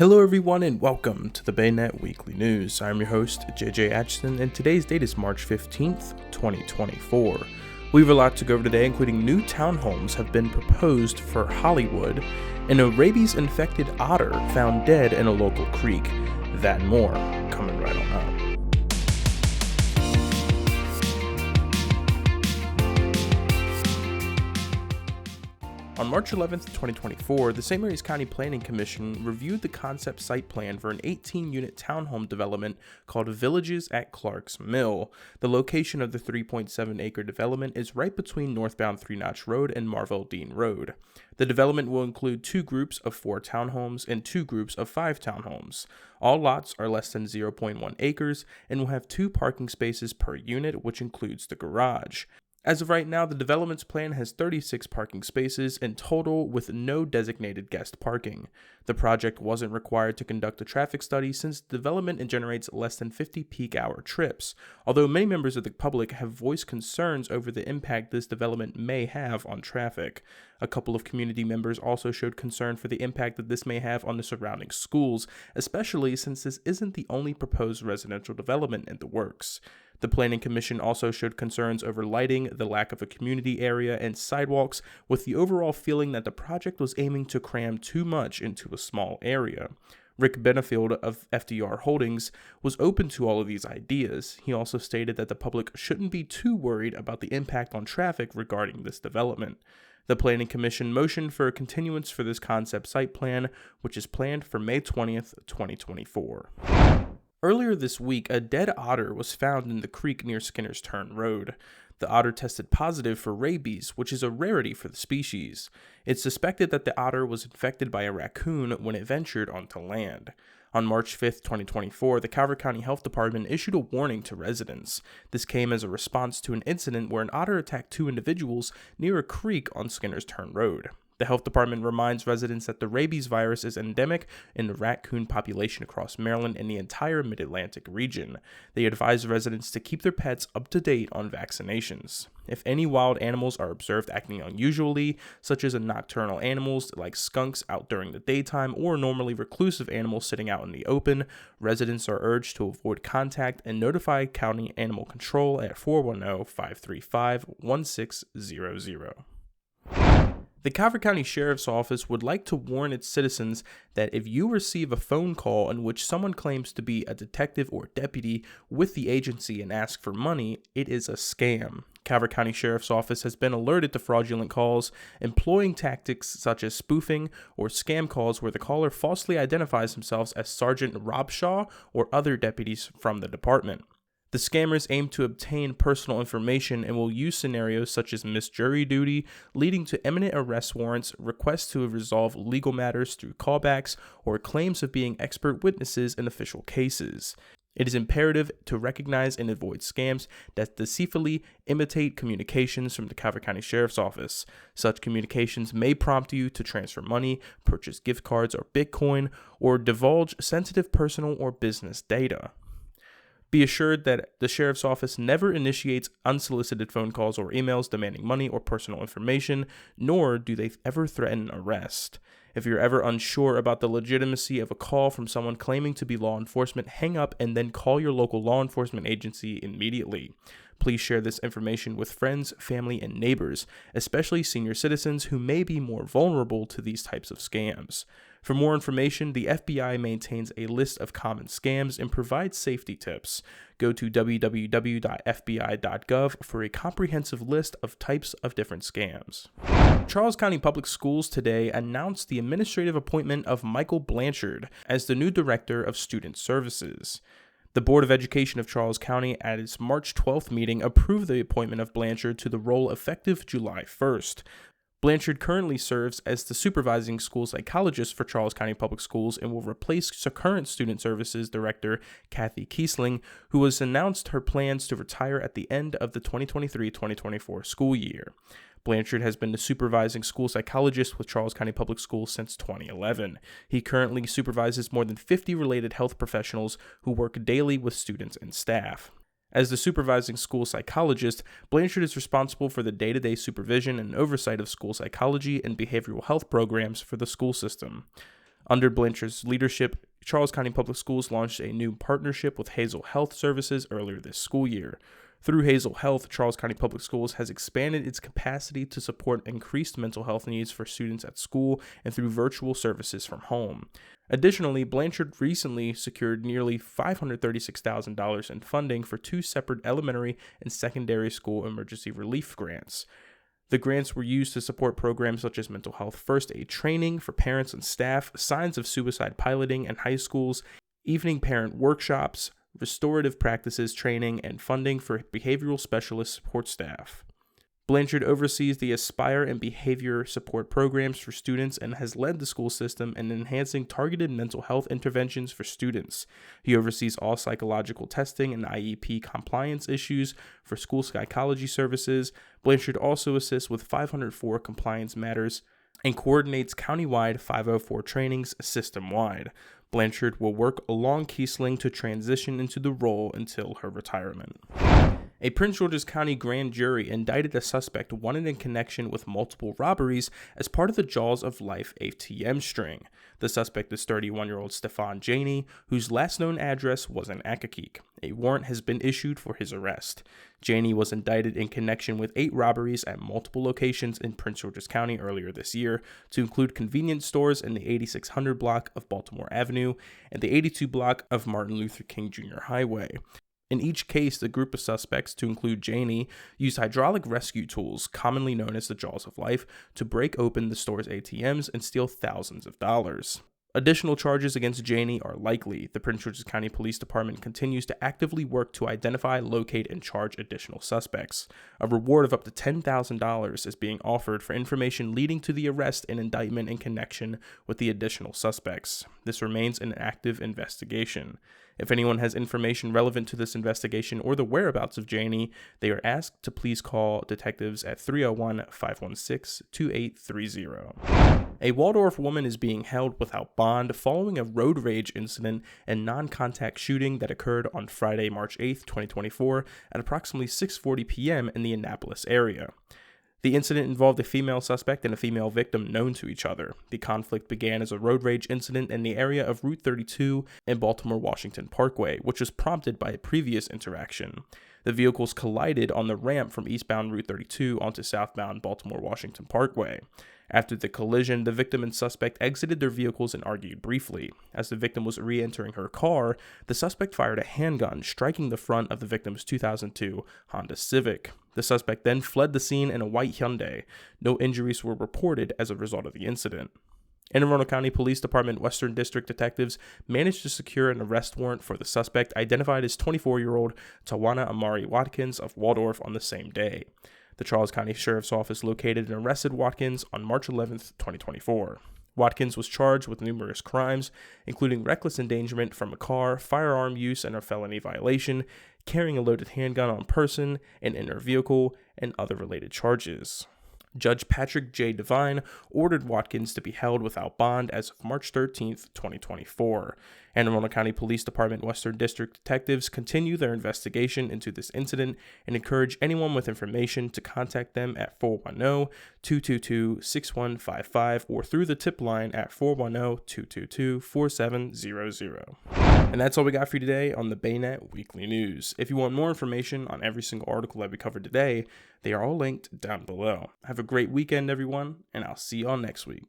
Hello everyone and welcome to the BayNet Weekly News. I'm your host, JJ Atchison, and today's date is March 15th, 2024. We have a lot to go over today, including new townhomes have been proposed for Hollywood, and a rabies-infected otter found dead in a local creek. That and more, coming right on up. On March 11th, 2024, the St. Mary's County Planning Commission reviewed the concept site plan for an 18-unit townhome development called Villages at Clark's Mill. The location of the 3.7-acre development is right between northbound Three Notch Road and Marvell Dean Road. The development will include 2 groups of 4 townhomes and 2 groups of 5 townhomes. All lots are less than 0.1 acres and will have 2 parking spaces per unit, which includes the garage. As of right now, the development's plan has 36 parking spaces in total with no designated guest parking. The project wasn't required to conduct a traffic study since the development generates less than 50 peak hour trips, although many members of the public have voiced concerns over the impact this development may have on traffic. A couple of community members also showed concern for the impact that this may have on the surrounding schools, especially since this isn't the only proposed residential development in the works. The Planning Commission also showed concerns over lighting, the lack of a community area, and sidewalks, with the overall feeling that the project was aiming to cram too much into a small area. Rick Benefield of FDR Holdings was open to all of these ideas. He also stated that the public shouldn't be too worried about the impact on traffic regarding this development. The Planning Commission motioned for a continuance for this concept site plan, which is planned for May 20th, 2024. Earlier this week, a dead otter was found in the creek near Skinner's Turn Road. The otter tested positive for rabies, which is a rarity for the species. It's suspected that the otter was infected by a raccoon when it ventured onto land. On March 5th, 2024, the Calvert County Health Department issued a warning to residents. This came as a response to an incident where an otter attacked 2 individuals near a creek on Skinner's Turn Road. The health department reminds residents that the rabies virus is endemic in the raccoon population across Maryland and the entire mid-Atlantic region. They advise residents to keep their pets up to date on vaccinations. If any wild animals are observed acting unusually, such as nocturnal animals like skunks out during the daytime or normally reclusive animals sitting out in the open, residents are urged to avoid contact and notify County Animal Control at 410-535-1600. The Calvert County Sheriff's Office would like to warn its citizens that if you receive a phone call in which someone claims to be a detective or deputy with the agency and ask for money, it is a scam. Calvert County Sheriff's Office has been alerted to fraudulent calls, employing tactics such as spoofing or scam calls where the caller falsely identifies themselves as Sergeant Rob Shaw or other deputies from the department. The scammers aim to obtain personal information and will use scenarios such as missed jury duty, leading to imminent arrest warrants, requests to resolve legal matters through callbacks, or claims of being expert witnesses in official cases. It is imperative to recognize and avoid scams that deceitfully imitate communications from the Calvert County Sheriff's Office. Such communications may prompt you to transfer money, purchase gift cards or Bitcoin, or divulge sensitive personal or business data. Be assured that the Sheriff's Office never initiates unsolicited phone calls or emails demanding money or personal information, nor do they ever threaten arrest. If you're ever unsure about the legitimacy of a call from someone claiming to be law enforcement, hang up and then call your local law enforcement agency immediately. Please share this information with friends, family, and neighbors, especially senior citizens who may be more vulnerable to these types of scams. For more information, the FBI maintains a list of common scams and provides safety tips. Go to www.fbi.gov for a comprehensive list of types of different scams. Charles County Public Schools today announced the administrative appointment of Michael Blanchard as the new Director of Student Services. The Board of Education of Charles County at its March 12th meeting approved the appointment of Blanchard to the role effective July 1st. Blanchard currently serves as the supervising school psychologist for Charles County Public Schools and will replace current Student Services Director Kathy Kiesling, who has announced her plans to retire at the end of the 2023-2024 school year. Blanchard has been the supervising school psychologist with Charles County Public Schools since 2011. He currently supervises more than 50 related health professionals who work daily with students and staff. As the supervising school psychologist, Blanchard is responsible for the day-to-day supervision and oversight of school psychology and behavioral health programs for the school system. Under Blanchard's leadership, Charles County Public Schools launched a new partnership with Hazel Health Services earlier this school year. Through Hazel Health, Charles County Public Schools has expanded its capacity to support increased mental health needs for students at school and through virtual services from home. Additionally, Blanchard recently secured nearly $536,000 in funding for 2 separate elementary and secondary school emergency relief grants. The grants were used to support programs such as mental health first aid training for parents and staff, signs of suicide piloting in high schools, evening parent workshops, restorative practices training, and funding for behavioral specialist support staff. Blanchard oversees the Aspire and Behavior Support programs for students and has led the school system in enhancing targeted mental health interventions for students. He oversees all psychological testing and IEP compliance issues for school psychology services. Blanchard also assists with 504 compliance matters and coordinates countywide 504 trainings system-wide. Blanchard will work along Kiesling to transition into the role until her retirement. A Prince George's County grand jury indicted a suspect wanted in connection with multiple robberies as part of the Jaws of Life ATM string. The suspect is 31-year-old Stefan Janey, whose last known address was in Accokeek. A warrant has been issued for his arrest. Janey was indicted in connection with 8 robberies at multiple locations in Prince George's County earlier this year, to include convenience stores in the 8600 block of Baltimore Avenue and the 82 block of Martin Luther King Jr. Highway. In each case, the group of suspects, to include Janey, used hydraulic rescue tools, commonly known as the Jaws of Life, to break open the store's ATMs and steal thousands of dollars. Additional charges against Janey are likely. The Prince George's County Police Department continues to actively work to identify, locate, and charge additional suspects. A reward of up to $10,000 is being offered for information leading to the arrest and indictment in connection with the additional suspects. This remains an active investigation. If anyone has information relevant to this investigation or the whereabouts of Janey, they are asked to please call detectives at 301-516-2830. A Waldorf woman is being held without bond following a road rage incident and non-contact shooting that occurred on Friday, March 8, 2024 at approximately 6:40 p.m. in the Annapolis area. The incident involved a female suspect and a female victim known to each other. The conflict began as a road rage incident in the area of Route 32 and Baltimore-Washington Parkway, which was prompted by a previous interaction. The vehicles collided on the ramp from eastbound Route 32 onto southbound Baltimore-Washington Parkway. After the collision, the victim and suspect exited their vehicles and argued briefly. As the victim was re-entering her car, the suspect fired a handgun, striking the front of the victim's 2002 Honda Civic. The suspect then fled the scene in a white Hyundai. No injuries were reported as a result of the incident. Anne Arundel County Police Department Western District detectives managed to secure an arrest warrant for the suspect, identified as 24-year-old Tawana Amari Watkins of Waldorf, on the same day. The Charles County Sheriff's Office located and arrested Watkins on March 11, 2024. Watkins was charged with numerous crimes, including reckless endangerment from a car, firearm use and a felony violation, carrying a loaded handgun on person and in her vehicle, and other related charges. Judge Patrick J. Devine ordered Watkins to be held without bond as of March 13, 2024. Anne Arundel County Police Department Western District detectives continue their investigation into this incident and encourage anyone with information to contact them at 410-222-6155 or through the tip line at 410-222-4700. And that's all we got for you today on the BayNet Weekly News. If you want more information on every single article that we covered today, they are all linked down below. Have a great weekend, everyone, and I'll see you all next week.